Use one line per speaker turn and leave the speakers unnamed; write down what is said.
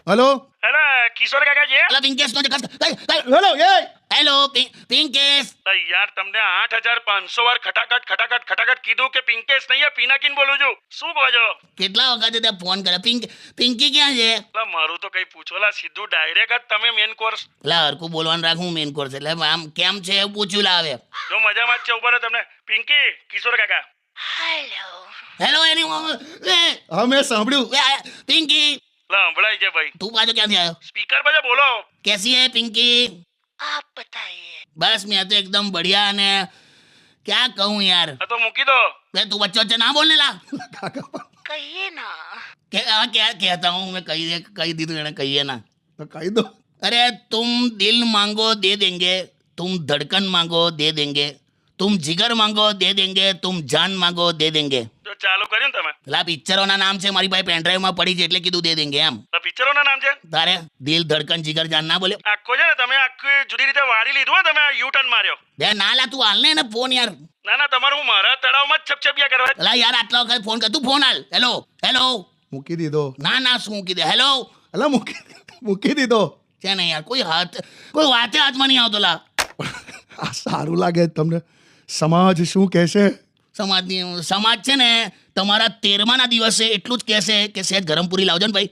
Hello
hello કિશોર કાકા છે?
અલા પિંકેશ નો
હેલો એ
હેલો પિંકેશ.
યાર તમને 8500 વાર ખટાખટ કીધું કે પિંકેશ નહીં પિનાકીન બોલું છું. શું કહો છો?
કેટલા વખતે તે ફોન કર્યો? પિંકી ક્યાં છે?
એટલે મારું તો કઈ પૂછોલા સીધું ડાયરેક્ટ જ તમે મેન કોર્સ.
એટલે હરકું બોલવાનું રાખું મેન કોર્સ એટલે આમ કેમ છે એવું પૂછ્યું લાવે.
જો મજામાં જ છે ઉપર તમને પિંકી કિશોર કાકા.
હેલો એની
હા મેં સાંભળ્યું.
પિંકી
સંભળાય છે ભાઈ.
તું પાછો ક્યાંથી આવ્યો?
સ્પીકર પર બોલો.
कैसी है पिंकी? आप बताइए. बस मैं तो एकदम बढ़िया ने क्या कहूँ यार.
આ તો મૂકી દો.
તું बच्चे ना बोलने ला.
कहिए ना.
क्या कहता हूँ मैं कही दी तूने कहिए ना.
તો કહી દો.
अरे तुम दिल मांगो दे देंगे, तुम धड़कन मांगो दे देंगे, तुम जिगर मांगो दे देंगे, तुम जान मांगो दे देंगे.
જો ચાલુ કર્યું ને તમે.
લા પિક્ચરોના નામ છે મારી પાસે પેનડ્રાઈવ માં પડી છે એટલે કીધું દે દેંગે એમ.
આ પિક્ચરોના નામ છે.
તારે દિલ ધડકન જીગર જાન ના બોલ્યો?
આખો છે ને તમે આખી જુદી રીતે વાળી લીધું હો તમે આ યુ ટર્ન માર્યો.
બે ના લા તું હાલ ને એને ફોન યાર.
ના તમારું હું મારા તળાવમાં જ છપછપિયા કરવા.
અલા યાર આટલા વખત ફોન કર તું ફોન હાલ. હેલો
મૂકી દીધો.
ના શું મૂકી દે. હેલો
અલા મૂકી દીધો.
છે ને યાર કોઈ વાતે હાથમાં નહીં આવતો લા.
આ સારું લાગે તમને? સમાજ શું કહેશે?
સમાજ છે ને તમારા 13મા દિવસે એટલું જ કહેશે કે સહેજ ગરમ પૂરી લાવજો ને ભાઈ.